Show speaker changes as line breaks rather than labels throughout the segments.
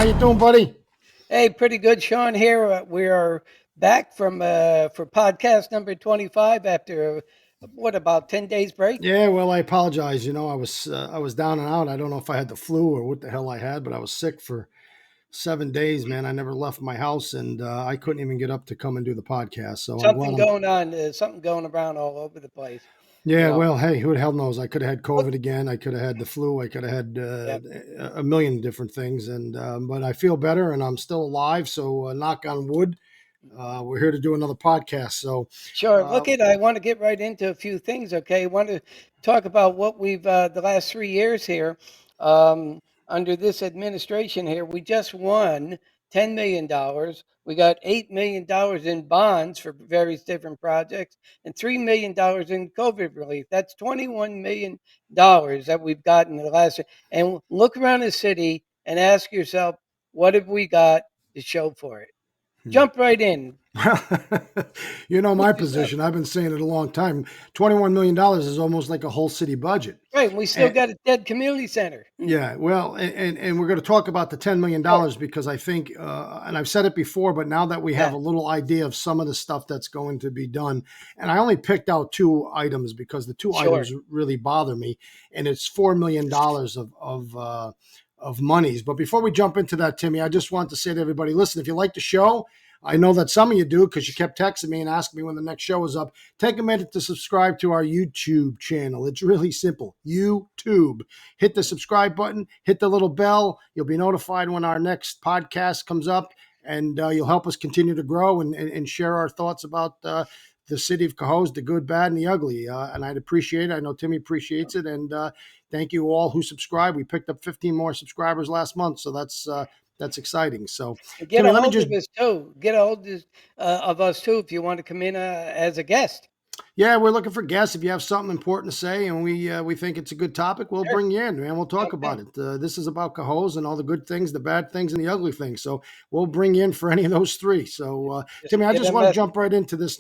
How you doing, buddy?
Hey, pretty good, Shawn. Here we are back from for podcast number 25 after what about 10 days break?
Yeah, well, I apologize. I was down and out. I don't know if I had the flu or what the hell I had, but I was sick for 7 days, man. I never left my house, and I couldn't even get up to come and do the podcast. So I'm glad
Something
I'm.
going on, something going around all over the place. You
Yeah,
know.
well, hey, who the hell knows? I could have had
What?
COVID again. I could have had the flu. I could have had
Yep.
a million different things, and but I feel better, and I'm still alive. So knock on wood. We're here to do another podcast. So
Sure.
uh,
Look at I want to get right into a few things. Okay, I want to talk about what we've the last 3 years here under this administration here. We just won $10 million. We got $8 million in bonds for various different projects, and $3 million in COVID relief. That's $21 million that we've gotten in the last. And look around the city and ask yourself, what have we got to show for it? Jump right in.
Well, you know
Put
my
yourself.
position. I've been saying it a long time. $21 million is almost like a whole city budget.
Right, and we still
And
got a dead community center.
yeah, well, and we're going to talk about the
Sure,
$10 million because I think, and I've said it before, but now that we have
yeah,
a little idea of some of the stuff that's going to be done, and I only picked out two items because the two
sure.
items really bother me, and it's $4 million of monies. But before we jump into that, Timmy, I just want to say to everybody, listen, if you like the show, I know that some of you do because you kept texting me and asking me when the next show is up. Take a minute to subscribe to our YouTube channel. It's really simple. YouTube. Hit the subscribe button, hit the little bell. You'll be notified when our next podcast comes up, and you'll help us continue to grow and share our thoughts about the city of Cohoes, the good, bad, and the ugly. And I'd appreciate it. I know Timmy appreciates it. And thank you all who subscribe. We picked up 15 more subscribers last month, so that's exciting. So,
And get
Timmy,
a
let me
hold
just
of us too. Get a hold of us too if you want to come in as a guest.
Yeah, we're looking for guests. If you have something important to say and we think it's a good topic, we'll
Sure.
bring you in, man. We'll talk about
Okay.
it. This is about Cajoles and all the good things, the bad things, and the ugly things. So we'll bring you in for any of those three. So,
Just
Timmy, I
get
just
a
want to
message.
jump right into this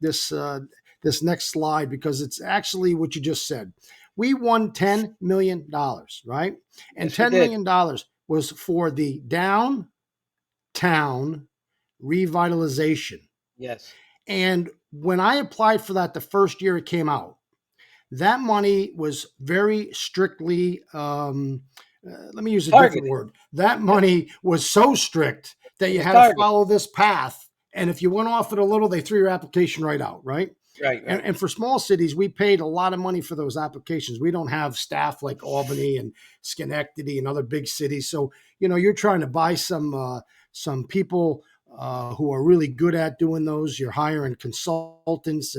this next slide because it's actually what you just said. We won $10 million, right? And
Yes, we
$10
did.
million was for the downtown revitalization.
Yes.
And when I applied for that the first year it came out, that money was very strictly, let me use a different
Targeted.
word. That
Yep.
money was so strict that
It
you
was
had to
targeted.
follow this path. And if you went off it a little, they threw your application right out, right?
Right,
And,
right.
and for small cities, we paid a lot of money for those applications. We don't have staff like Albany and Schenectady and other big cities. So, you're trying to buy some people who are really good at doing those. You're hiring consultants,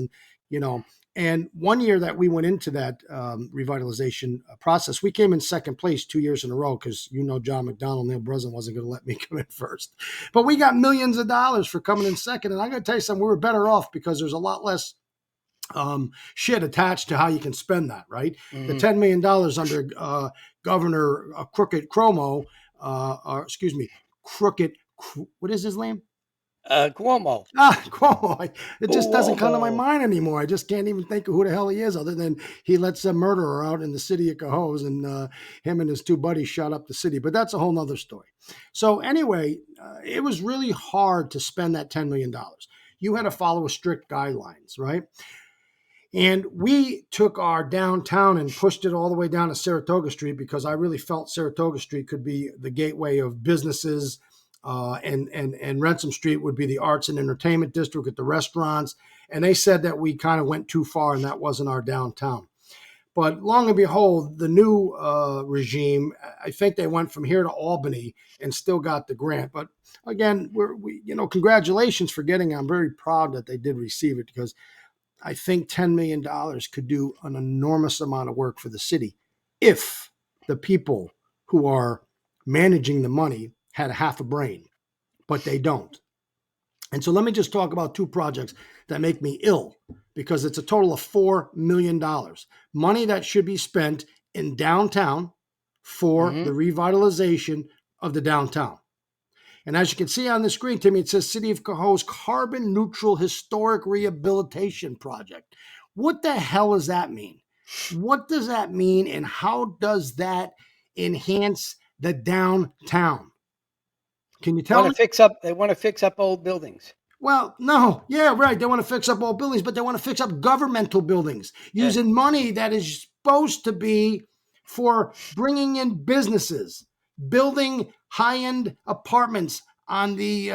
you know. And one year that we went into that revitalization process, we came in second place 2 years in a row because John McDonald, Neil Breslin wasn't going to let me come in first. But we got millions of dollars for coming in second. And I'm going to tell you something, we were better off because there's a lot less shit attached to how you can spend that, right? The
Hmm.
$10 million under Governor Crooked Cuomo, or excuse me, Crooked, what is his name?
Cuomo.
Cuomo. It just doesn't come to my
Cuomo.
mind anymore. I just can't even think of who the hell he is, other than he lets a murderer out in the city of Cohoes, and him and his two buddies shot up the city. But that's a whole nother story. So anyway, it was really hard to spend that $10 million. You had to follow a strict guidelines, right? And we took our downtown and pushed it all the way down to Saratoga Street because I really felt Saratoga Street could be the gateway of businesses, and Ransom Street would be the arts and entertainment district at the restaurants. And they said that we kind of went too far and that wasn't our downtown. But long and behold, the new regime, I think they went from here to Albany and still got the grant. But again, congratulations for getting it. I'm very proud that they did receive it because I think $10 million could do an enormous amount of work for the city if the people who are managing the money had half a brain, but they don't. And so let me just talk about two projects that make me ill because it's a total of $4 million. Money that should be spent in downtown for
Hmm.
the revitalization of the downtown. And as you can see on the screen, Timmy, it says City of Cohoes Carbon Neutral Historic Rehabilitation Project. What the hell does that mean? What does that mean, and how does that enhance the downtown. Can you tell
Want to
me?
fix up? They want to fix up old buildings.
Well, no, yeah, right. They want to fix up all buildings, but they want to fix up governmental buildings
Yeah.
using money that is supposed to be for bringing in businesses, building high-end apartments on the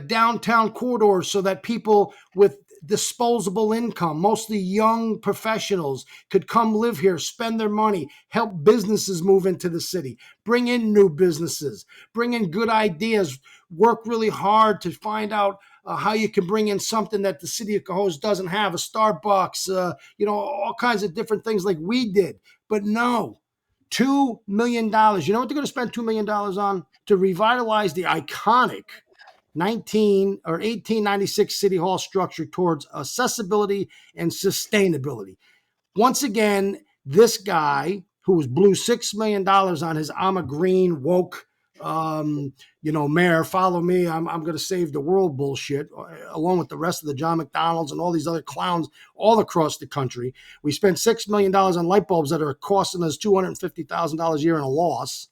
downtown corridors, so that people with disposable income, mostly young professionals, could come live here, spend their money, help businesses move into the city, bring in new businesses, bring in good ideas, work really hard to find out how you can bring in something that the city of Cohoes doesn't have, a Starbucks, all kinds of different things like we did. But no, $2 million. You know what they're going to spend $2 million on? To revitalize the iconic 1896 City Hall structure towards accessibility and sustainability. Once again, this guy who blew $6 million on his "I'm a green woke, mayor, follow me, I'm going to save the world" bullshit, along with the rest of the John McDonald's and all these other clowns all across the country. We spent $6 million on light bulbs that are costing us $250,000 a year in a loss.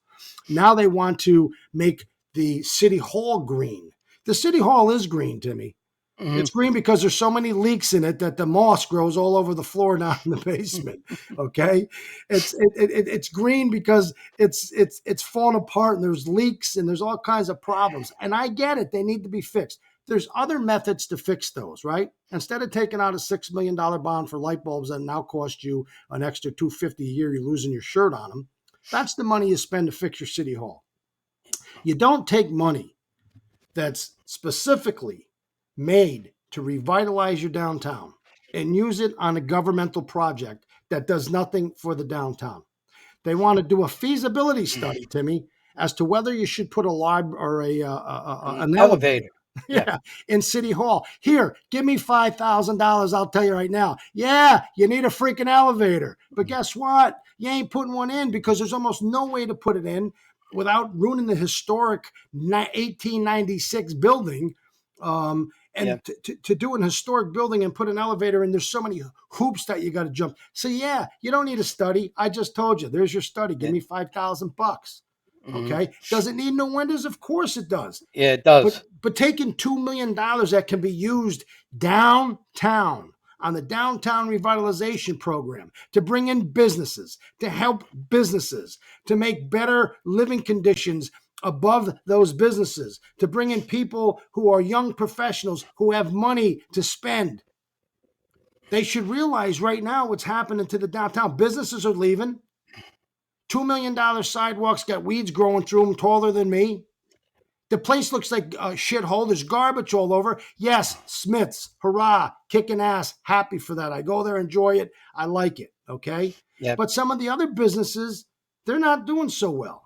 Now they want to make the city hall green. The city hall is green, Timmy.
Hmm.
It's green because there's so many leaks in it that the moss grows all over the floor down in the basement. Okay, it's green because it's falling apart and there's leaks and there's all kinds of problems. And I get it; they need to be fixed. There's other methods to fix those, right? Instead of taking out a $6 million bond for light bulbs that now cost you an extra $250 a year, you're losing your shirt on them. That's the money you spend to fix your city hall. You don't take money that's specifically made to revitalize your downtown and use it on a governmental project that does nothing for the downtown. They want to do a feasibility study, Timmy, as to whether you should put a lib or
An
an elevator.
elevator. Yeah.
Yeah, in City Hall. Here, give me $5,000. I'll tell you right now. Yeah, you need a freaking elevator. But guess what? You ain't putting one in because there's almost no way to put it in without ruining the historic 1896 building.
Yeah.
And to do an historic building and put an elevator in, there's so many hoops that you got to jump. So yeah, you don't need a study. I just told you. There's your study. Give
Yeah.
me $5,000.
Hmm.
Okay. Does it need no windows? Of course it does.
Yeah, it
But
does.
but taking $2 million that can be used downtown on the downtown revitalization program to bring in businesses, to help businesses, to make better living conditions above those businesses, to bring in people who are young professionals who have money to spend. They should realize right now what's happening to the downtown. Businesses are leaving. $2 million sidewalks got weeds growing through them taller than me. The place looks like a shithole. There's garbage all over. Yes, Smith's, hurrah, kicking ass, happy for that. I go there, enjoy it. I like it. Okay.
Yeah.
But some of the other businesses, they're not doing so well.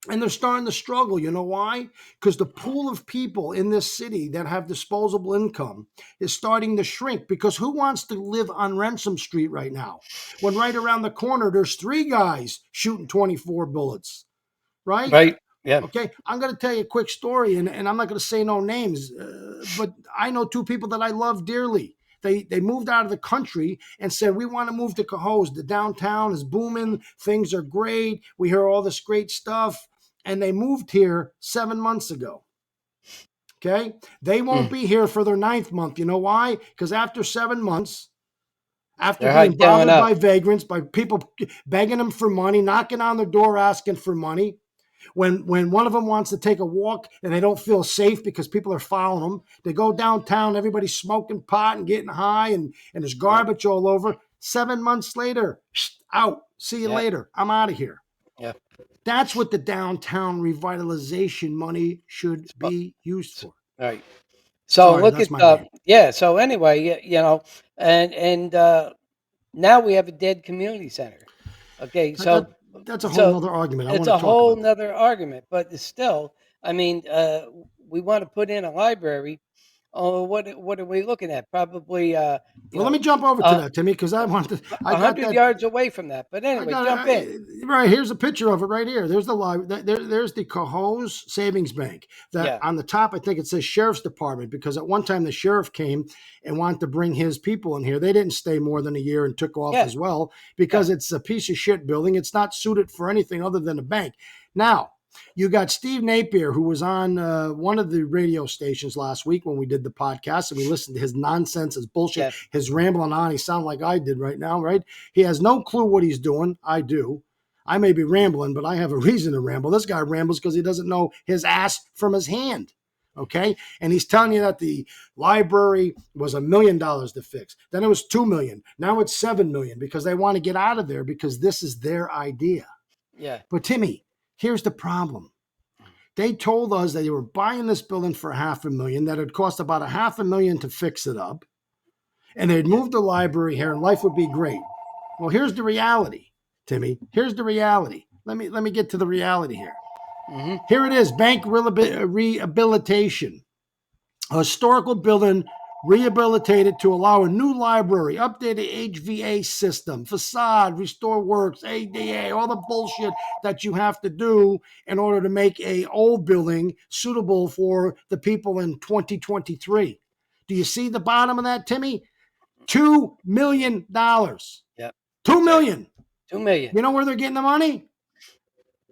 And they're starting to struggle. You know why? Because the pool of people in this city that have disposable income is starting to shrink. Because who wants to live on Ransom Street right now? When right around the corner, there's three guys shooting 24 bullets, right?
Right. Yeah.
Okay, I'm going to tell you a quick story, and I'm not going to say no names, but I know two people that I love dearly. They moved out of the country and said, we want to move to Cohoes. The downtown is booming. Things are great. We hear all this great stuff. And they moved here 7 months ago. Okay, they won't
Mm.
be here for their ninth month. You know why? Because after 7 months, after
They're
being
hightailing
bothered
up.
by vagrants, by people begging them for money, knocking on their door asking for money, when one of them wants to take a walk and they don't feel safe because people are following them, they go downtown, everybody's smoking pot and getting high, and there's
Yep.
garbage all over. 7 months later, out. See you
Yep.
later. I'm out of here.
Yep.
That's what the downtown revitalization money should be used for.
Right. So
Sorry,
look
that's
at
my rant.
yeah. So anyway, and now we have a dead community center. Okay.
That, that
So
that's a whole
so
nother argument. I
it's
want to
a
talk
whole
about that.
nother argument, but it's still, I mean, we want to put in a library. Oh, what are we looking at? Probably,
Well, let me jump over to
uh,
that, Timmy, because I want to. I
a
got
hundred
that.
yards away from that. But
I
anyway,
got
jump in.
right here's a picture of it right here. There's the live. There's the Cohoes Savings Bank. That
Yeah,
on the top, I think it says Sheriff's Department because at one time the sheriff came and wanted to bring his people in here. They didn't stay more than a year and took off
yeah,
as well
yeah,
because it's a piece of shit building. It's not suited for anything other than a bank. Now. You got Steve Napier, who was on one of the radio stations last week when we did the podcast, and we listened to his nonsense, his bullshit,
yeah,
his rambling on. He sounded like I did right now, right? He has no clue what he's doing. I do. I may be rambling, but I have a reason to ramble. This guy rambles because he doesn't know his ass from his hand. Okay. And he's telling you that the library was $1 million to fix. Then it was 2 million. Now it's 7 million because they want to get out of there because this is their idea.
yeah,
But Timmy, here's the problem. They told us that they were buying this building for $500,000, that it cost about $500,000 to fix it up, and they'd
yeah.
move the library here and life would be great. Well, here's the reality, Timmy. Here's the reality. Let me get to the reality here.
Mm-hmm.
Here it is, bank rehabilitation. A historical building rehabilitated to allow a new library, updated HVA system, facade, restore works, ADA, all the bullshit that you have to do in order to make a old building suitable for the people in 2023. Do you see the bottom of that, Timmy? $2 million.
Yeah,
Two
that's right.
million.
2 million.
You know where they're getting the money?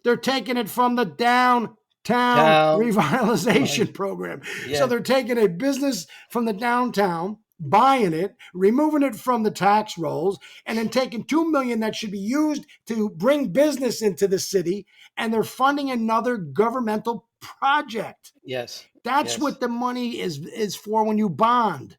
They're taking it from the downtown
Town money.
revitalization program. So
Yeah,
they're taking a business from the downtown, buying it, removing it from the tax rolls, and then taking 2 million that should be used to bring business into the city, and they're funding another governmental project.
yes,
That's
yes,
what the money is for when you bond.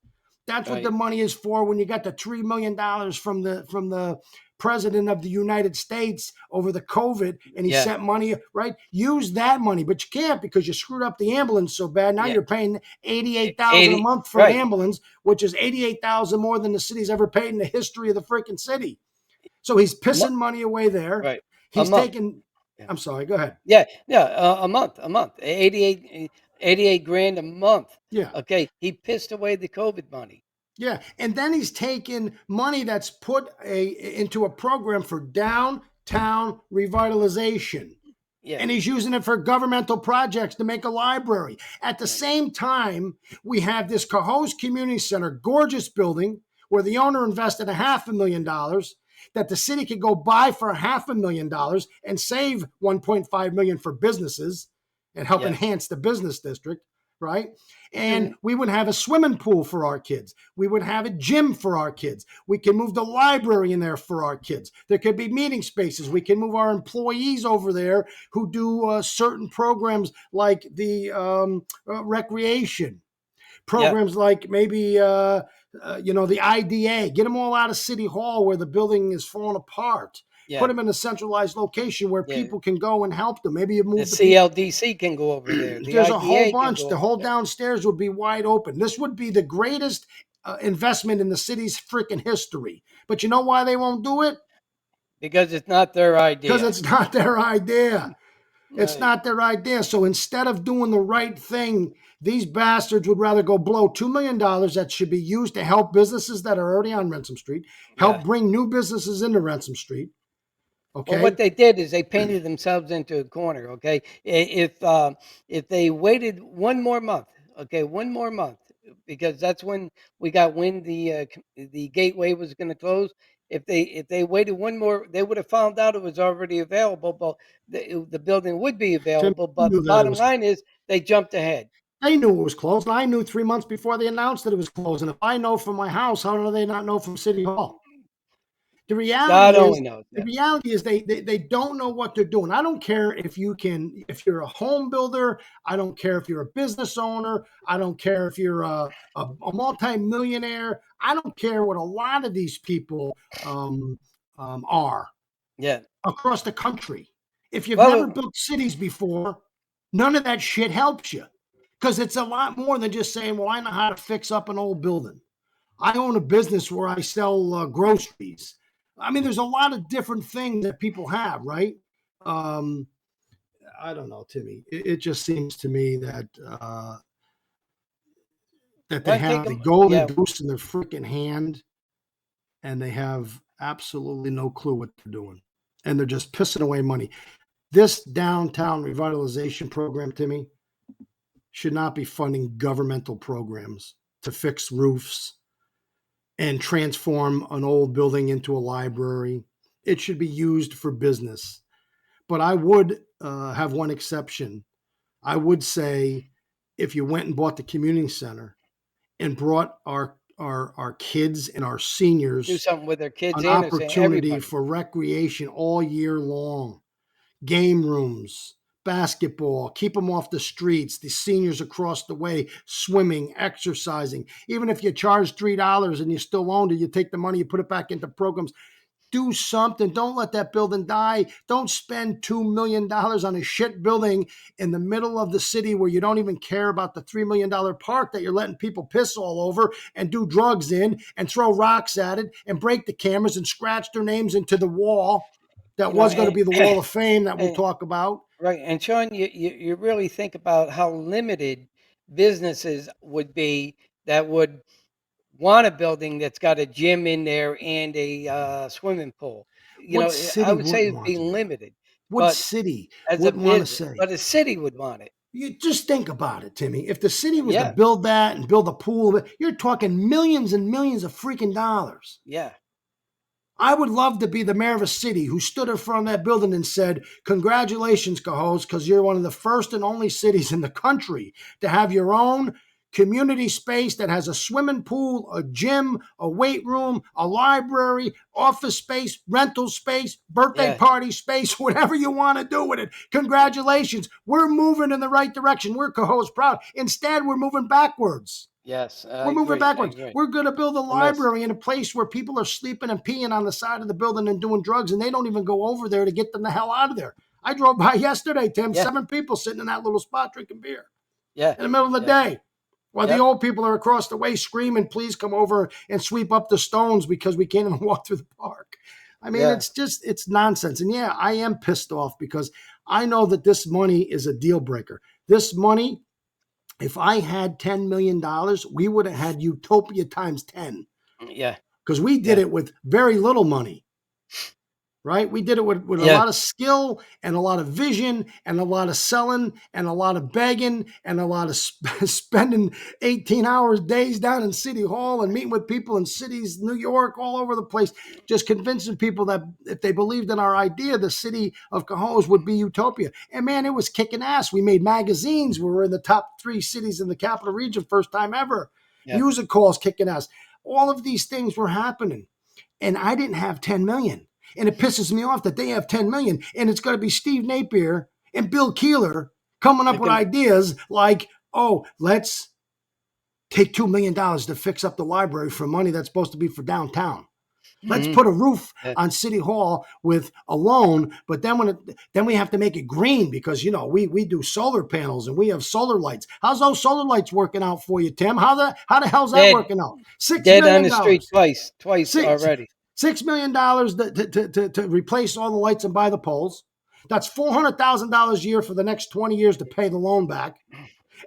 That's what the
right.
money is for when you got the $3 million from the president of the United States over the COVID, and he
Yeah,
sent money, right? Use that money, but you can't because you screwed up the ambulance so bad. Now
yeah.
you're paying 88,000 a
80,
month for an
right.
ambulance, which is 88,000 more than the city's ever paid in the history of the freaking city. So he's
A month,
pissing money away there.
right. A
He's
month.
taking.
Yeah.
I'm sorry. Go ahead.
Yeah, yeah, a month, 88 grand a month.
Yeah.
Okay, he pissed away the COVID money.
Yeah, and then he's taken money that's put into a program for downtown revitalization,
Yeah,
and he's using it for governmental projects to make a library. At the
right.
same time, we have this Cohoes Community Center, gorgeous building where the owner invested $500,000 that the city could go buy for $500,000 and save 1.5 million for businesses and help
Yeah.
enhance the business district, right? And
Do
we would have a swimming pool for our kids. We would have a gym for our kids. We can move the library in there for our kids. There could be meeting spaces. We can move our employees over there who do certain programs like the recreation
yeah,
programs, like maybe the IDA. Get them all out of City Hall where the building is falling apart. Put
yeah,
them in a centralized location where
yeah.
people can go and help them. Maybe you
The
move the people.
CLDC can go over there. The
There's a whole
IDA can
bunch.
go
The
over
whole
there.
downstairs would be wide open. This would be the greatest investment in the city's freaking history. But you know why they won't do it?
Because it's not their
Because
idea.
it's not their idea. It's
Right.
not their idea. So instead of doing the right thing, these bastards would rather go blow $2 million that should be used to help businesses that are already on Ransom Street,
Yeah.
help bring new businesses into Ransom Street.
Well, what
Okay.
they did is they painted themselves into a corner. Okay, if they waited one more month, okay, one more month, because that's when we got wind the gateway was going to close. If they waited one more, they would have found out it was already available, but the building would be
Tim
available. But
knew
the
that it
bottom
was.
line is they jumped ahead.
They knew it was closed. I knew 3 months before they announced that it was closed. And if I know from my house, how do they not know from City Hall? The
God
reality
only
is,
knows.
the
Yeah,
reality is they don't know what they're doing. I don't care if you're a home builder. I don't care if you're a business owner. I don't care if you're a multi-millionaire. I don't care what a lot of these people are
yeah.
across the country. If you've never
Well,
built cities before, none of that shit helps you because it's a lot more than just saying, well, I know how to fix up an old building. I own a business where I sell groceries. I mean, there's a lot of different things that people have, right? Um, I don't know, Timmy. It just seems to me that that they
Why don't take
have the
them?
golden
Yeah,
goose in their freaking hand and they have absolutely no clue what they're doing. And they're just pissing away money. This downtown revitalization program, Timmy, should not be funding governmental programs to fix roofs and transform an old building into a library. It should be used for business. But I would have one exception. I would say if you went and bought the community center and brought our kids and our
do
seniors
something with their kids
an
and their saying
opportunity
everybody.
for recreation all year long, game rooms, basketball, keep them off the streets, the seniors across the way, swimming, exercising. Even if you charge $3 and you still owned it, you take the money, you put it back into programs. Do something. Don't let that building die. Don't spend $2 million on a shit building in the middle of the city where you don't even care about the $3 million park that you're letting people piss all over and do drugs in and throw rocks at it and break the cameras and scratch their names into the wall that
You know,
was going to
and,
be the wall of fame that we'll
and
talk about.
right. And Sean, you really think about how limited businesses would be that would want a building that's got a gym in there and a swimming pool.
What
I
city
would say
wouldn't
it'd be
want that?
limited,
What
but
city
as a
wouldn't want to
business,
say?
but a city would want it.
You just think about it, Timmy. If the city was to
Yeah,
build that and build a pool, you're talking millions and millions of freaking dollars.
yeah,
I would love to be the mayor of a city who stood in front of that building and said, congratulations, Cohoes, because you're one of the first and only cities in the country to have your own community space that has a swimming pool, a gym, a weight room, a library, office space, rental space, birthday
yeah.
party space, whatever you want to do with it. Congratulations. We're moving in the right direction. We're Cohoes proud. Instead, we're moving backwards.
Yes, I
We're moving
agree. I
backwards.
agree.
We're going to build a
A mess.
library in a place where people are sleeping and peeing on the side of the building and doing drugs, and they don't even go over there to get them the hell out of there. I drove by yesterday, Tim,
Yeah,
7 people sitting in that little spot drinking beer
yeah,
in the middle of the
yeah,
day. While the
yep,
old people are across the way screaming, please come over and sweep up the stones because we can't even walk through the park. I mean,
yeah.
it's nonsense. And yeah, I am pissed off because I know that this money is a deal breaker. This money, if I had $10 million, we would have had Utopia times 10
Yeah,
because we did
yeah,
it with very little money, right? We did it with a
yeah.
lot of skill and a lot of vision and a lot of selling and a lot of begging and a lot of spending 18 hours days down in City Hall and meeting with people in cities, New York, all over the place, just convincing people that if they believed in our idea, the city of Cohoes would be utopia. And man, it was kicking ass. We made magazines. We were in the top 3 cities in the capital region, first time ever.
Yeah.
Music calls kicking ass. All of these things were happening. And I didn't have 10 million. And it pisses me off that they have 10 million and it's going to be Steve Napier and Bill Keeler coming up
They're
with
gonna,
ideas like, oh, let's take $2 million to fix up the library for money that's supposed to be for downtown. Let's
mhm,
put a roof
yeah,
on City Hall with a loan, but then we have to make it green because we do solar panels and we have solar lights. How's those solar lights working out for you, Tim? How the hell's that
dead,
working out? Six
dead on
million
the street
dollars.
twice
Six
already.
$6 million to replace all the lights and buy the poles. That's $400,000 a year for the next 20 years to pay the loan back.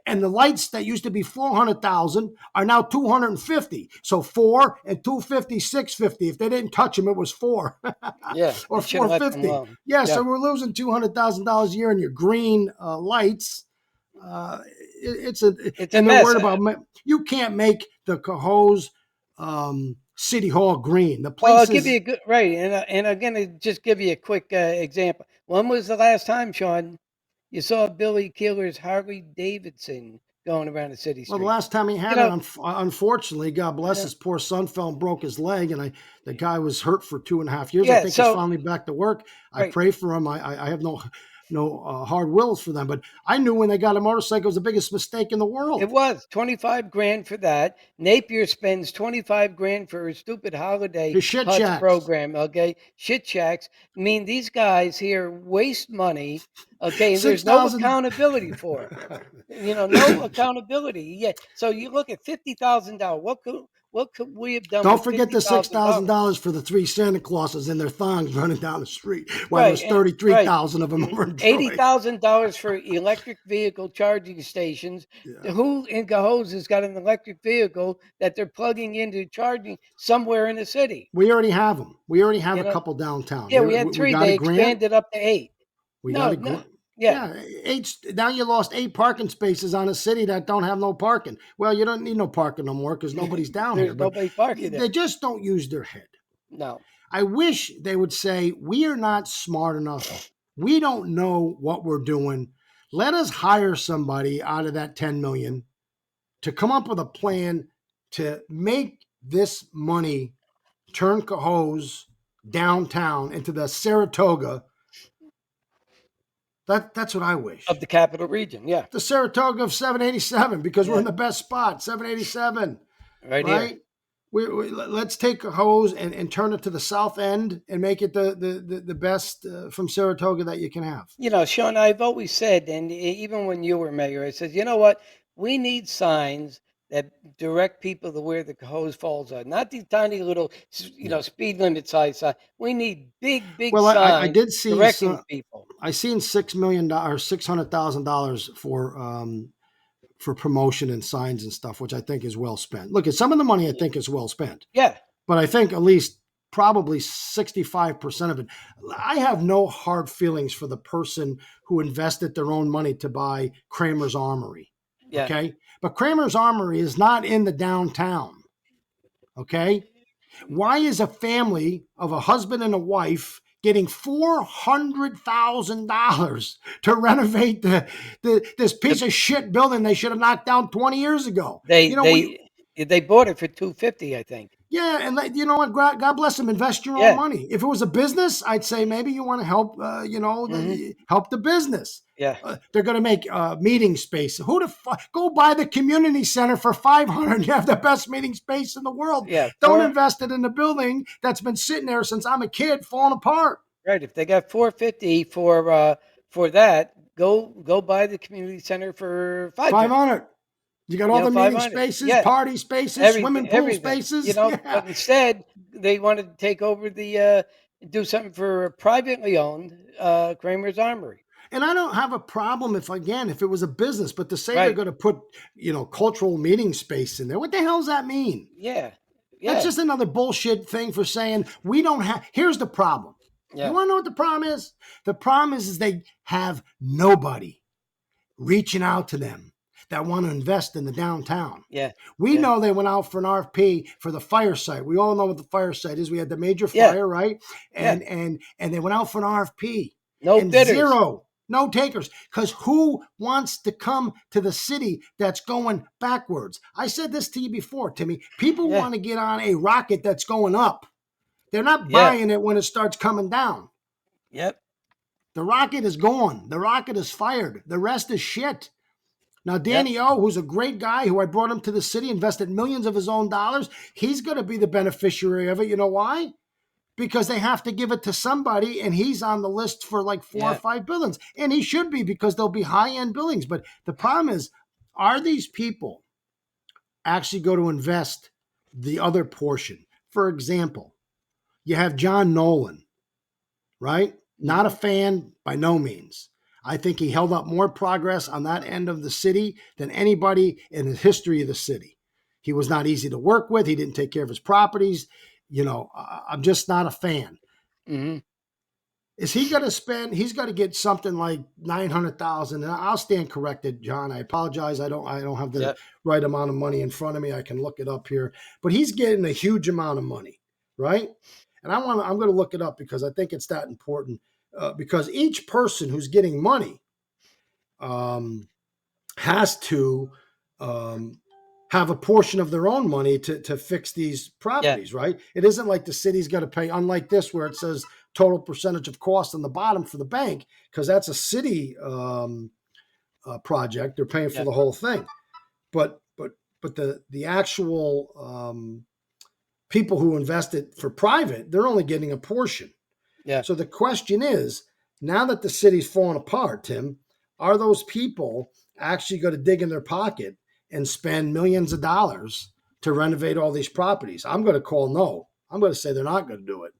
And the lights that used to be 400,000 are now 250. So 4 and 250, 650. If they didn't touch them, it was 4
Yeah,
or
they should have left them
450.
alone.
Yeah,
Yeah,
so we're losing $200,000 a year in your green lights. Uh, it's a
it's a
and they're
mess.
worried about you can't make the Cohoes City Hall green. The
Well, I'll
place
give you
is
a good right, and I'm gonna just give you a quick example. When was the last time, Sean, you saw Billy Keeler's Harley Davidson going around the city
well, the
streets?
last time he
You
had it,
know,
unfortunately, God bless
yeah,
his poor son, fell and broke his leg, and the guy was hurt for 2.5 years. I
yeah.
think he's
So,
finally back to work. I
right,
pray for him. I have no hard wills for them, but I knew when they got a motorcycle it was the biggest mistake in the
it
world.
was 25 grand for that. Napier spends 25 grand for his stupid holiday
His shit
huts
shacks,
program. Okay, shit shacks. I mean, these guys here waste money. Okay, and
six
there's no
thousand.
accountability for it. No accountability. Yeah. So you look at $50,000. what could we have done
Don't
with
forget
fifty
the six
thousand
thousand
dollars?
dollars for the three Santa Clauses in their thongs running down the street, while there
Right,
was
and
33,000 of them over in Troy.
$80,000 for electric vehicle charging stations.
Yeah.
Who in Cohoes has got an electric vehicle that they're plugging into charging somewhere in the city?
We already have them. We already have
You
a
know,
couple downtown.
yeah, we had
We
three.
got a
They
grant.
expanded up to eight.
We got
No,
a
no,
grant.
yeah,
Yeah, eight. Now you lost 8 parking spaces on a city that don't have no parking. Well, you don't need no parking no more because nobody's down here.
there's
But
nobody parking
they
there.
just don't use their head.
No,
I wish they would say, we are not smart enough. We don't know what we're doing. Let us hire somebody out of that 10 million to come up with a plan to make this money turn Cohoes downtown into the Saratoga. That's what I wish.
of the capital region. Yeah,
The Saratoga of 787, because we're in
yeah,
the best spot, 787,
right here.
right? Let's take a hose and turn it to the south end and make it the best from Saratoga that you can have.
Sean, I've always said, and even when you were mayor, I said, you know what? We need signs that direct people to where the hose falls are, not these tiny little,
Yeah.
speed limit sign. We need big, big
Well, I
signs
did see
directing
some.
people.
I seen $6 million, $600,000 for promotion and signs and stuff, which I think is well spent. Look, at some of the money I think is well spent,
Yeah,
but I think at least probably 65% of it. I have no hard feelings for the person who invested their own money to buy Kramer's Armory.
yeah.
Okay. But Kramer's Armory is not in the downtown. Okay. Why is a family of a husband and a wife getting $400,000 to renovate this piece of shit building they should have knocked down 20 years ago?
They
You know, we
they they bought it for 250, I think.
Yeah, and you know what? God bless them. Invest your own
Yeah.
money. If it was a business, I'd say maybe you want to help.
Hmm.
Help the business.
Yeah.
They're going to make meeting space. Who the fuck? Go buy the community center for 500. You have the best meeting space in the world.
Yeah.
Don't invest it in the building that's been sitting there since I'm a kid, falling apart.
Right. If they got 450 for that, go buy the community center for 550.
500. You got all the meeting
500.
spaces,
Yeah.
party spaces,
Everything,
swimming pool
everything.
spaces. Yeah.
But instead they wanted to take over do something for a privately owned Kramer's Armory.
And I don't have a problem if it was a business, but to say they're
Right.
going to put, cultural meeting space in there, what the hell does that mean?
Yeah.
That's
Yeah.
just another bullshit thing for saying we don't have. Here's the problem. You
Yeah.
want to know what the problem is? The problem is they have nobody reaching out to them that want to invest in the downtown.
Yeah.
We
Yeah.
know they went out for an RFP for the fire site. We all know what the fire site is. We had the major
Yeah.
fire, right?
Yeah.
And they went out for an RFP.
No
And
bidders.
zero, no takers. Because who wants to come to the city that's going backwards? I said this to you before, Timmy. People
Yeah.
want to get on a rocket that's going up. They're not
Yeah.
buying it when it starts coming down.
Yep.
The rocket is gone. The rocket is fired. The rest is shit. Now, Danny
Yep.
O, who's a great guy, who I brought him to the city, invested millions of his own dollars, he's going to be the beneficiary of it. You know why? Because they have to give it to somebody, and he's on the list for like 4 or
Yeah.
5 buildings. And he should be, because they'll be high-end buildings. But the problem is, are these people actually going to invest the other portion? For example, you have John Nolan, right? Not a fan by no means. I think he held up more progress on that end of the city than anybody in the history of the city. He was not easy to work with. He didn't take care of his properties. I'm just not a fan.
Hmm.
Is he going to spend? He's got to get something like 900,000. And I'll stand corrected, John. I apologize. I don't have the
Yep.
right amount of money in front of me. I can look it up here, but he's getting a huge amount of money, right? And I'm going to look it up because I think it's that important. Because each person who's getting money has to have a portion of their own money to fix these
Yeah.
properties, right? It isn't like the city's got to pay, unlike this where it says total percentage of cost on the bottom for the bank, because that's a city project. They're paying for
Yeah.
the whole thing. But the actual people who invested for private, they're only getting a portion.
Yeah.
So the question is, now that the city's falling apart, Tim, are those people actually going to dig in their pocket and spend millions of dollars to renovate all these properties. I'm going to call no. I'm going to say they're not going to do it.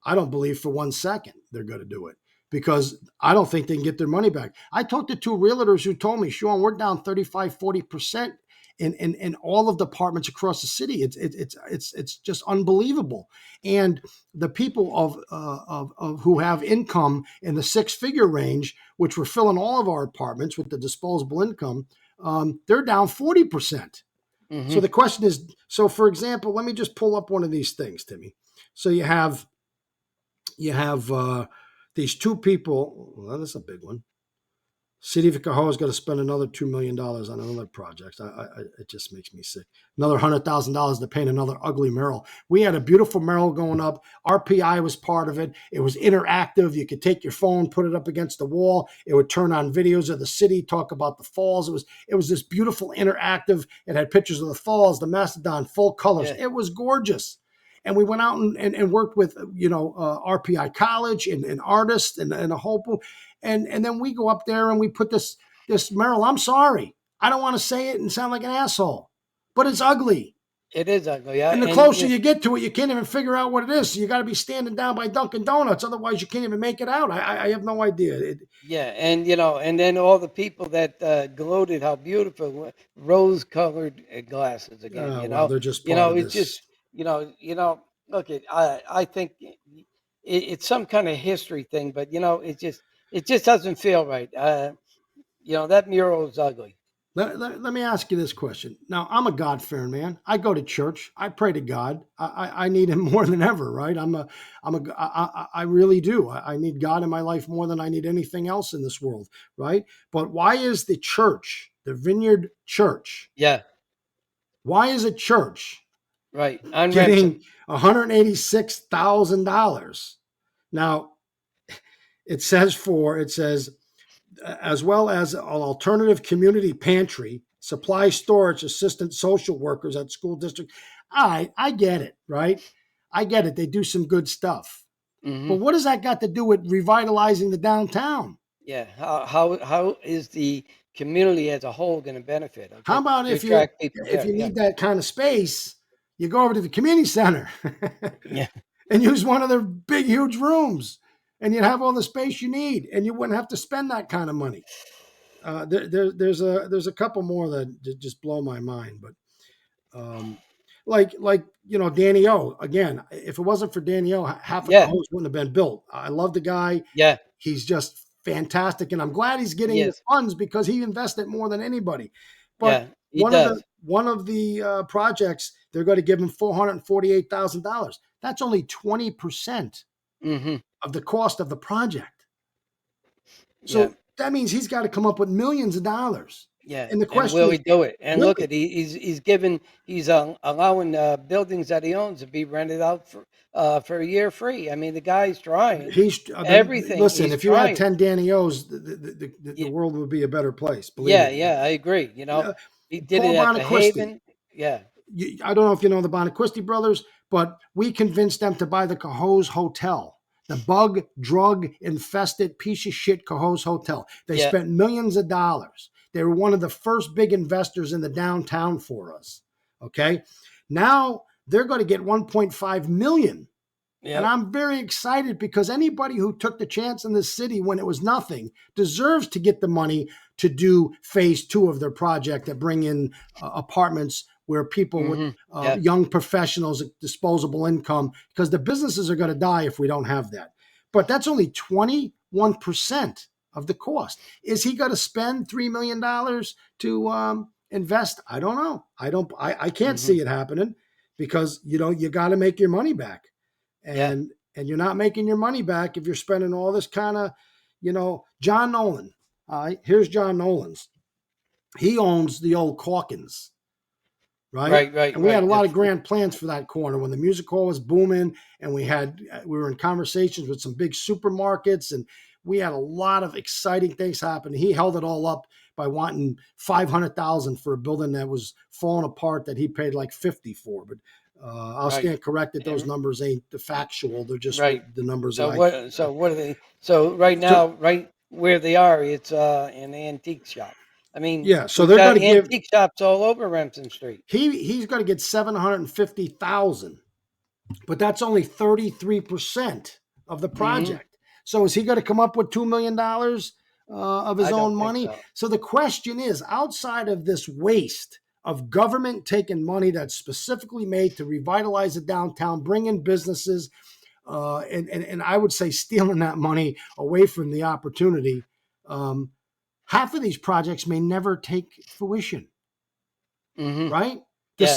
I don't believe for 1 second they're going to do it because I don't think they can get their money back. I talked to two realtors who told me, Shawn, we're down 35, 40% in all of the apartments across the city. It's just unbelievable. And the people of who have income in the six-figure range, which were filling all of our apartments with the disposable income, they're down 40%. So
Hmm.
the question is, so for example, let me just pull up one of these things, Timmy. So you have these two people. Well, that's a big one. City of Cohoes got to spend another $2 million on another project. It just makes me sick. Another $100,000 to paint another ugly mural. We had a beautiful mural going up. RPI was part of it. It was interactive. You could take your phone, put it up against the wall. It would turn on videos of the city, talk about the falls. It was this beautiful interactive. It had pictures of the falls, the Mastodon, full colors.
Yeah,
It was gorgeous. And we went out and worked with RPI College and artists and a whole and then we go up there and we put this Merrill. I'm sorry, I don't want to say it and sound like an asshole, but it's ugly.
it is ugly. Yeah,
And the
and
closer you get to it, you can't even figure out what it is. So you got to be standing down by Dunkin' Donuts, otherwise you can't even make it out. I have no idea.
yeah, and and then all the people that gloated how beautiful rose-colored glasses again.
Well, they're just part of
It's
this.
just Look, I think it's some kind of history thing, but it just doesn't feel right. That mural is ugly.
Let me ask you this question. Now, I'm a God-fearing man. I go to church. I pray to God. I need Him more than ever, right? I really do. I need God in my life more than I need anything else in this world, right? But why is the church, the Vineyard Church,
Yeah,
why is a church
right. On Remsen.
getting $186,000? Now, it says as well as an alternative community pantry, supply storage, assistant social workers at school district. I get it, right? I get it. They do some good stuff. But
Hmm.
what does that got to do with revitalizing the downtown?
Yeah. How is the community as a whole going to benefit?
How
Okay,
about
to
if you
attract people
if
there.
you
Yeah.
need that kind of space, you go over to the community center
Yeah.
and use one of their big, huge rooms, and you'd have all the space you need, and you wouldn't have to spend that kind of money. There's a couple more that just blow my mind, but like Danny O again. If it wasn't for Danny O, half a
Yeah.
Cohoes wouldn't have been built. I love the guy.
Yeah.
He's just fantastic, and I'm glad he's getting the
Yes.
funds because he invested more than anybody. But
Yeah. He
one of the
does.
one of the projects they're going to give him $448,000. That's only 20%
Hmm.
of the cost of the project.
Yeah.
So that means he's got to come up with millions of dollars.
Yeah.
And the
And
question
will
is,
he do it? And
will
look
he?
at he's allowing buildings that he owns to be rented out for a year free. I mean, the guy's trying
He's
everything.
listen.
He's
If you had
trying.
10 Danny O's, the
Yeah.
world would be a better place. Believe
Yeah.
me.
Yeah. I agree.
Uh,
He did
Paul
it at the
Bonaquisti.
Haven. Yeah.
I don't know if you know the Bonaquisti brothers, but we convinced them to buy the Cohoes Hotel, the bug, drug infested piece of shit Cohoes Hotel. They
Yeah.
spent millions of dollars. They were one of the first big investors in the downtown for us. Okay. Now they're going to get 1.5 million. And
Yep.
I'm very excited because anybody who took the chance in the city when it was nothing deserves to get the money to do phase two of their project that bring in apartments where people with
Hmm. Yeah.
young professionals, disposable income, because the businesses are going to die if we don't have that. But that's only 21% of the cost. Is he going to spend $3 million to invest? I don't know. I can't
Hmm.
see it happening because you got to make your money back
Yeah.
and you're not making your money back if you're spending all this kind of, John Nolan. Here's John Nolan's. He owns the old Calkins, right?
Right. Right.
And we had
Right.
a lot of grand plans for that corner when the music hall was booming, and we were in conversations with some big supermarkets, and we had a lot of exciting things happen. He held it all up by wanting 500,000 for a building that was falling apart that he paid like 50 for. But I'll
Right.
stand corrected; those
And
numbers ain't the factual; they're just
right.
the numbers that
So
I.
what? So what are they? So right
So
now, right where they are, it's an antique shop. I mean,
Yeah, so
we've
they're
got
going to give
antique shops all over Remsen Street.
he's going to get 750,000, but that's only 33% of the
Hmm.
project. So is he going to come up with $2 million of his
I
own
don't think
money?
so.
So the question is, outside of this waste of government taking money that's specifically made to revitalize the downtown, bring in businesses, and I would say stealing that money away from the opportunity, um, half of these projects may never take fruition,
Hmm.
right?
Yeah,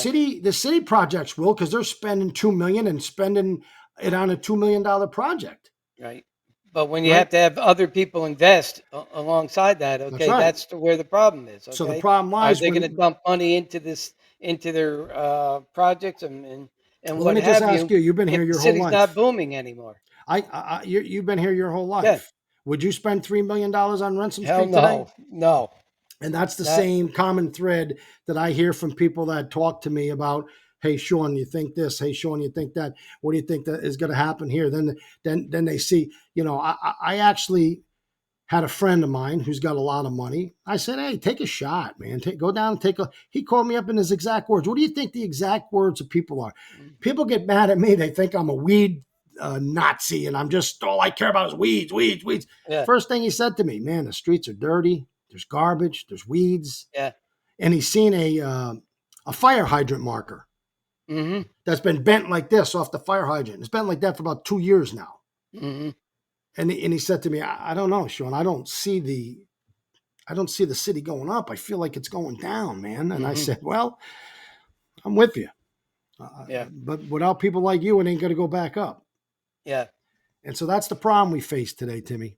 The city projects will, because they're spending 2 million and spending it on a $2 million project,
right. But when you
right?
have to have other people invest alongside that,
That's
okay,
right.
that's where the problem is.
So the
Okay,
problem
are
lies
they going to
when.
dump money into this into their projects and
Well, let
what
me just
have
ask
you
you. You've been here
if the
your whole
city's not
life.
booming anymore?
You've been here your whole
Yeah,
life. Would you spend $3 million on Ransom
hell
Street today?
no, no,
And that's the
not.
same common thread that I hear from people that talk to me about, hey, Shawn, you think this? Hey, Shawn, you think that? What do you think that is going to happen here? Then they see, I actually had a friend of mine who's got a lot of money. I said, hey, take a shot, man. Go down and take a. He called me up in his exact words. What do you think the exact words of people are? People get mad at me. They think I'm a weed Nazi and I'm just, all I care about is weeds, weeds, weeds.
Yeah,
First thing he said to me, man, the streets are dirty. There's garbage. There's weeds.
yeah.
And he's seen a fire hydrant marker
Hmm.
that's been bent like this off the fire hydrant. It's been like that for about 2 years now.
Hmm.
And he said to me, I don't know, Shawn. I don't see the city going up. I feel like it's going down, man. And I
Hmm.
said, well, I'm with you.
Yeah,
But without people like you, it ain't going to go back up.
yeah.
And so that's the problem we face today, Timmy.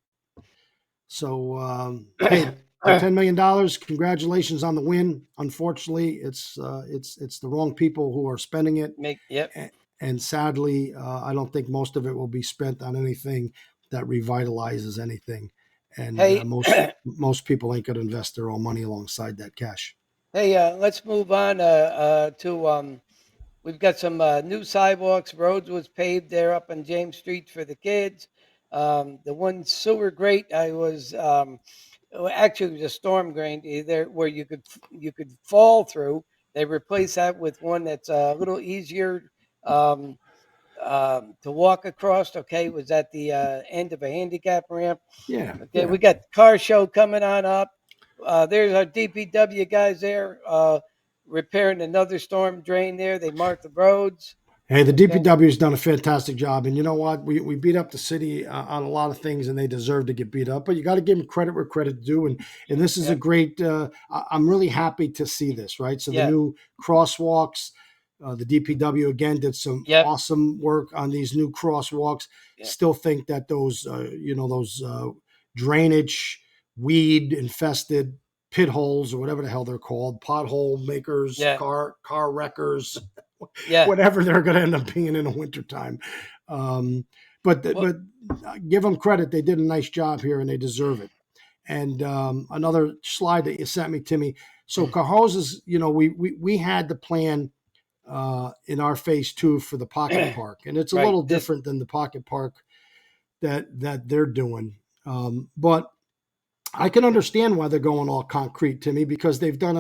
So, hey, the $10 million. Congratulations on the win. Unfortunately, it's the wrong people who are spending it,
Yep.
and sadly, I don't think most of it will be spent on anything that revitalizes anything. And
Hey,
most people ain't going to invest their own money alongside that cash.
hey, let's move on to we've got some new sidewalks. Roads was paved there up on James Street for the kids. The one sewer grate I was well, actually it was a storm drain there where you could fall through. They replaced that with one that's a little easier um, to walk across. Okay, it was at the end of a handicap ramp.
Yeah,
Okay,
yeah.
we got the car show coming on up. There's our DPW guys there repairing another storm drain there. They marked the roads.
Hey, the
Okay.
DPW has done a fantastic job, and you know what? We beat up the city on a lot of things, and they deserve to get beat up. But you got to give them credit where credit's due, and this is a
Yep.
great. I'm really happy to see this. Right, so the
Yeah.
new crosswalks, the DPW again did some
Yep.
awesome work on these new crosswalks.
Yep.
Still think that those drainage, weed infested pit holes or whatever the hell they're called, pothole makers,
Yeah.
car wreckers,
Yeah.
whatever they're going to end up being in the wintertime. Um,
Well.
but give them credit; they did a nice job here, and they deserve it. And another slide that you sent me, Timmy. So Cohoes is, we had the plan in our phase 2 for the pocket park, and it's a
Right.
little
This.
different than the pocket park that they're doing. But I can understand why they're going all concrete, Timmy, because they've done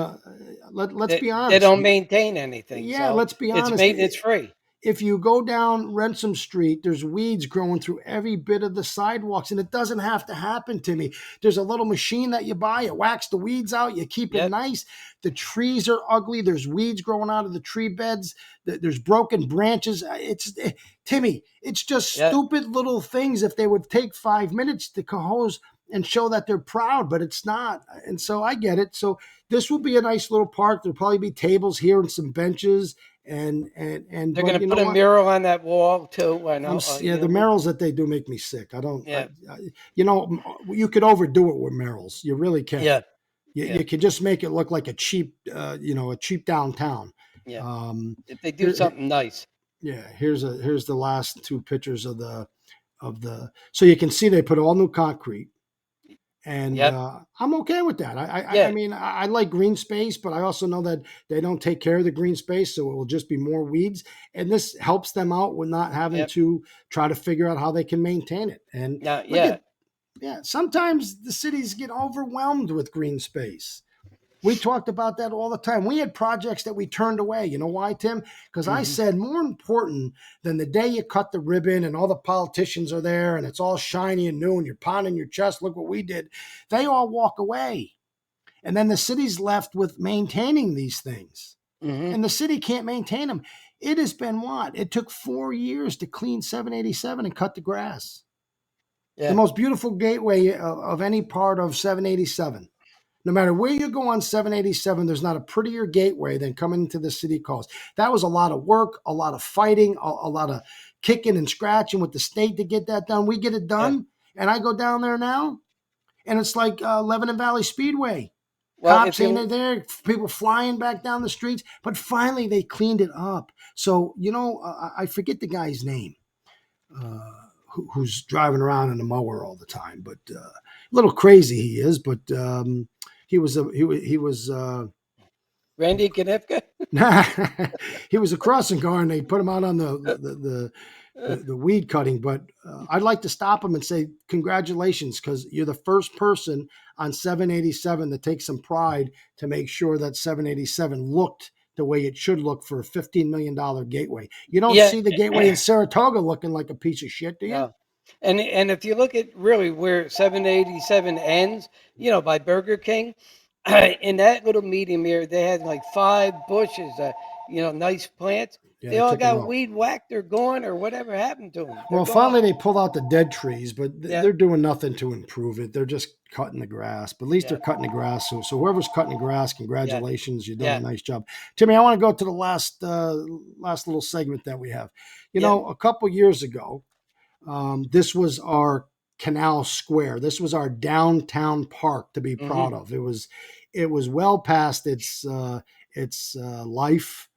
let's be
They
honest.
don't maintain anything,
Yeah,
so
let's be
it's
honest.
maintenance free.
If you go down Ransom Street, there's weeds growing through every bit of the sidewalks, and it doesn't have to happen to me. There's a little machine that you buy, it whacks the weeds out, you keep it
Yep.
nice. The trees are ugly, there's weeds growing out of the tree beds, there's broken branches. Timmy, it's just
Yep.
stupid little things. If they would take 5 minutes to cohose and show that they're proud, but it's not. And so I get it. So this will be a nice little park. There'll probably be tables here and some benches and
They're
but
going to
you
put
know
a
what?
mural on that wall too. I
I'm
know.
yeah,
You
the
know.
Merrills that they do make me sick. I don't.
Yeah.
You could overdo it with Merrills. You really can.
Yeah. Yeah.
You can just make it look like a cheap, a cheap downtown.
Yeah.
Um,
If they do
here,
something nice.
yeah. Here's the last two pictures of the. So you can see they put all new concrete, and
Yep.
I'm okay with that. I
Yeah.
mean, I like green space, but I also know that they don't take care of the green space, so it will just be more weeds. And this helps them out with not having
Yep.
to try to figure out how they can maintain it. And
Now,
look
yeah.
at, yeah, sometimes the cities get overwhelmed with green space. We talked about that all the time. We had projects that we turned away. You know why, Tim? Because I
Hmm.
said more important than the day you cut the ribbon and all the politicians are there and it's all shiny and new and you're pounding your chest. Look what we did. They all walk away. And then the city's left with maintaining these things.
Hmm.
And the city can't maintain them. It has been what? It took 4 years to clean 787 and cut the grass. The
Yeah.
most beautiful gateway of any part of 787. No matter where you go on 787, there's not a prettier gateway than coming into the city calls. That was a lot of work, a lot of fighting, a lot of kicking and scratching with the state to get that done. We get it
Yeah.
done. And I go down there now, and it's like Lebanon Valley Speedway.
Well, if
Cops
you
ain't there, people flying back down the streets. But finally, they cleaned it up. So, I forget the guy's name. Who's driving around in a mower all the time, but a little crazy he is. But he was
Randy Knifka.
he was a crossing guard, and they put him out on the weed cutting. But I'd like to stop him and say congratulations, because you're the first person on 787 to take some pride to make sure that 787 looked the way it should look for a $15 million gateway. You don't
Yeah.
see the gateway in Saratoga looking like a piece of shit, do you?
No. And if you look at really where 787 ends, by Burger King, in that little medium here, they had like 5 bushes, nice plants.
Yeah,
They
they
all
took them
got
out.
weed whacked or gone or whatever happened to them. They're
Well, finally
gone.
they pulled out the dead trees, but
Yeah,
they're doing nothing to improve it. They're just cutting the grass. But at least they're
yeah,
cutting the grass. So whoever's cutting the grass,
yeah,
congratulations, you've done a
yeah,
nice job. Timmy, I want to go to the last little segment that we have.
yeah.
A couple years ago, this was our canal square. This was our downtown park to be
Hmm.
proud of. It was well past its life.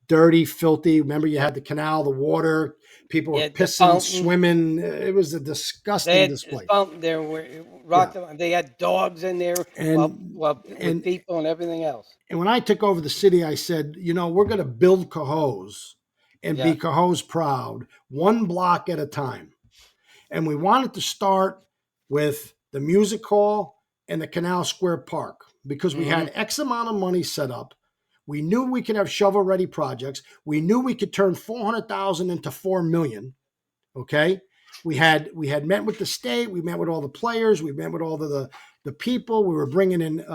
Dirty, filthy. Remember, you had the canal, the water. People were
Yeah, the
pissing,
fountain.
swimming. It was a
They
disgusting
had a
display.
fountain there where it
Yeah,
rocked them. They had dogs in there,
and
with
and
people and everything else.
and when I took over the city, I said, we're going to build Cohoes and be
Yeah.
Cohoes proud, one block at a time. And we wanted to start with the music hall and the Canal Square Park because we
Hmm.
had X amount of money set up. We knew we could have shovel ready projects. We knew we could turn 400,000 into 4 million. Okay. We had met with the state. We met with all the players. We met with all the people. We were bringing in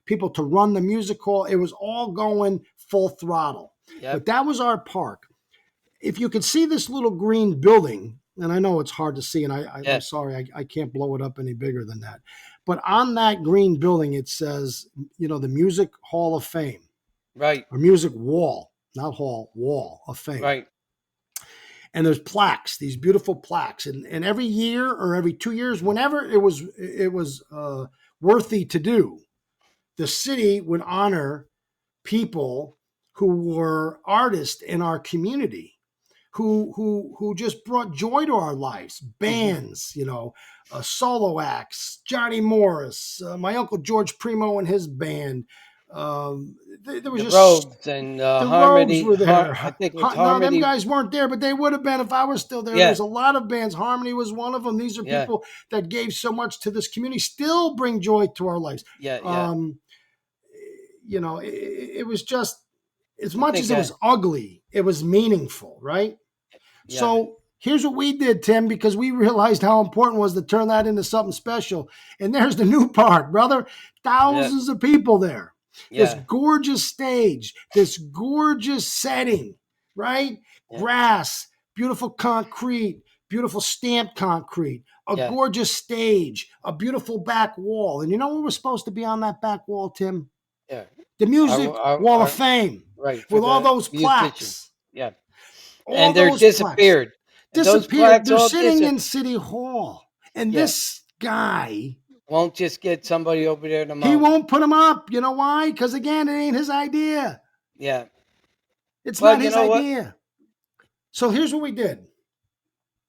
people to run the music hall. It was all going full throttle. But
Yep.
that was our park. If you could see this little green building, and I know it's hard to see, and I'm
Yeah.
sorry, I can't blow it up any bigger than that. But on that green building, it says, the Music Hall of Fame,
Right.
or Music Wall, not Hall, Wall of Fame.
Right.
And there's plaques, these beautiful plaques, and every year or every 2 years, whenever it was worthy to do, the city would honor people who were artists in our community who just brought joy to our lives.
Hmm.
Bands, solo acts, Johnny Morris, my uncle George Primo and his band. There was
The
just
Rogues and
the Rogues
Harmony.
were there.
I think it was
No, them
Harmony.
guys weren't there, but they would have been if I was still there. There
Yeah.
was a lot of bands. Harmony was one of them. These are
Yeah.
people that gave so much to this community, still bring joy to our lives.
Yeah. Yeah.
Um, it was just, as
I
much
think.
as it was ugly, it was meaningful, right?
Yeah.
So here's what we did, Tim, because we realized how important it was to turn that into something special. And there's the new park, brother.
Yeah.
Thousands of people there. This
Yeah.
gorgeous stage, this gorgeous setting, right?
Yeah.
Grass, beautiful concrete, beautiful stamped concrete, a
Yeah.
gorgeous stage, a beautiful back wall. And you know what was supposed to be on that back wall, Tim?
Yeah.
The
Our,
Music
our,
Wall of
our,
Fame
right, for
with all
the
those
musicians.
plaques.
Yeah.
All
And they're
those plaques
disappeared. And those
disappeared.
plaques
They're
all
sitting
disappeared.
in City Hall. And
Yeah.
this guy,
Won't just get somebody over there to
he
mow 'em.
won't put them up. You know why? Because again, it ain't his idea.
Yeah.
It's
Well,
not
you
his
know what?
idea. So here's what we did.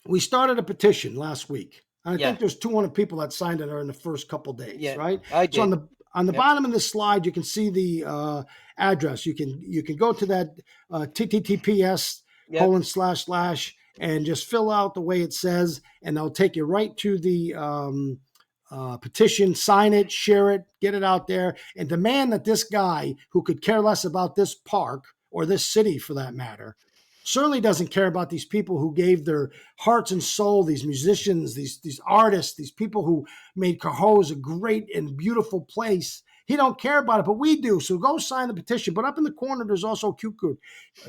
We started a petition last week. And I
Yeah.
think there's 200 people that signed it in the first couple days,
Yeah.
right?
I
So on
did.
the
Yep.
bottom of the slide, you can see the address. You can go to that TTTPS
Yep.
colon slash slash and just fill out the way it says, and they'll take you right to the petition, sign it, share it, get it out there, and demand that this guy, who could care less about this park or this city for that matter, certainly doesn't care about these people who gave their hearts and soul, these musicians, these artists, these people who made Cohoes a great and beautiful place. He don't care about it, but we do. So go sign the petition. But up in the corner, there's also QQ.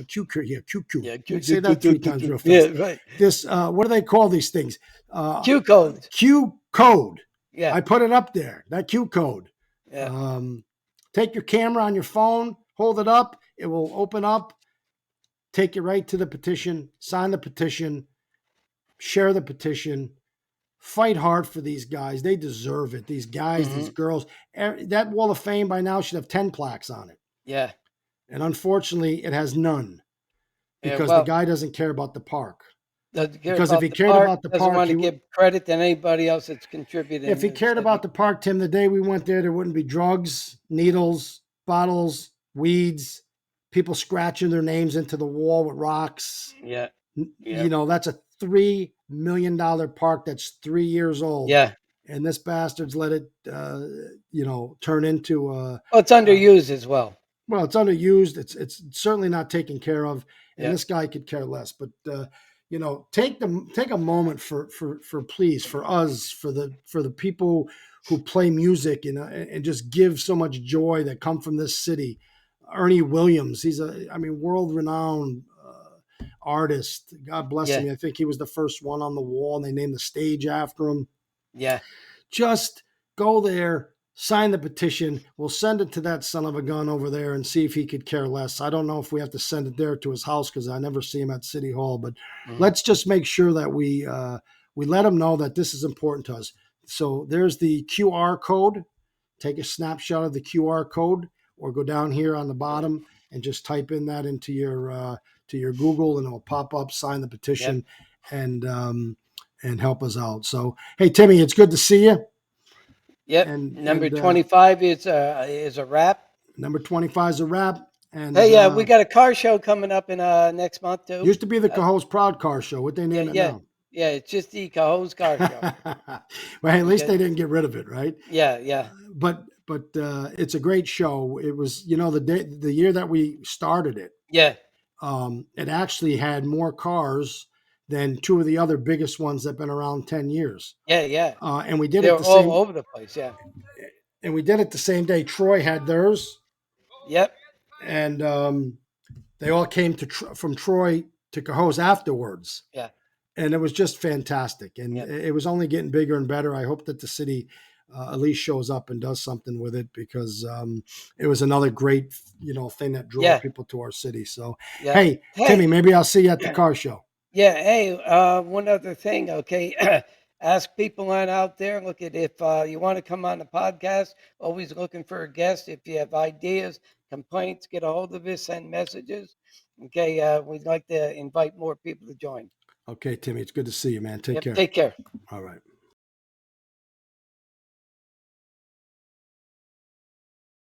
QQ.
Yeah,
Let me say that three times real
yeah,
fast.
right.
This, what do they call these things?
Q code.
Q code.
Yeah,
I put it up there. That Q code.
yeah.
Take your camera on your phone, hold it up. It will open up. Take you right to the petition. Sign the petition. Share the petition. Fight hard for these guys. They deserve it. These guys, these
Hmm.
girls. That Wall of Fame by now should have 10 plaques on it.
Yeah,
And unfortunately, it has none
yeah.
because the
Well,
guy doesn't care about the park.
doesn't care
Because if
about
he
the
cared
park.
about the
Doesn't
park,
want
he
to
would.
give credit to anybody else that's contributed
If
in
he
the
cared about
city.
the park, Tim, the day we went there wouldn't be drugs, needles, bottles, weeds, people scratching their names into the wall with rocks.
Yeah, yeah,
You know, that's a $3 million park that's 3 years old.
yeah.
And this bastard's let it, turn into
Well, it's underused as well.
well, it's underused. It's certainly not taken care of, and
Yeah,
this guy could care less. But take a moment for please for us for the people who play music and just give so much joy that come from this city. Ernie Williams, he's world renowned artist. God bless
yeah,
him. I think he was the first one on the wall, and they named the stage after him.
yeah.
Just go there, sign the petition. We'll send it to that son of a gun over there and see if he could care less. I don't know if we have to send it there to his house because I never see him at City Hall, but
Hmm.
let's just make sure that we let him know that this is important to us. So there's the QR code. Take a snapshot of the QR code, or go down here on the bottom and just type in that into your Google, and it'll pop up. Sign the
Yep,
petition, and help us out. So, hey, Timmy, it's good to see you.
yep.
And
Number 25 is a wrap.
number 25 is a wrap. And
Hey, yeah, we got a car show coming up in next month too.
used to be the
Uh,
Cohoes Proud Car Show. What they
yeah,
name it
yeah,
now?
yeah. It's just the Cohoes Car Show.
Well, hey, at least they
Okay.
didn't get rid of it, right?
Yeah, yeah,
But it's a great show. It was, the year that we started it.
yeah,
It actually had more cars than two of the other biggest ones that've been around 10 years.
yeah, yeah.
And we did it
They're
the
all
same
over the place. Yeah.
and we did it the same day Troy had theirs,
Yep.
and they all came from Troy to Cohoes afterwards,
Yeah.
and it was just fantastic. And
Yep.
it was only getting bigger and better. I hope that the city at least shows up and does something with it, because it was another great thing that drew
Yeah.
people to our city. So
Yeah.
hey, Timmy,
Hey.
maybe I'll see you at the car show.
Yeah. Hey. One other thing. Okay. Ask people on out there. Look at if you want to come on the podcast. Always looking for a guest. If you have ideas, complaints, get a hold of us. Send messages. Okay. We'd like to invite more people to join.
Okay, Timmy, it's good to see you, man. Take
Yep.
care.
Take care.
All right.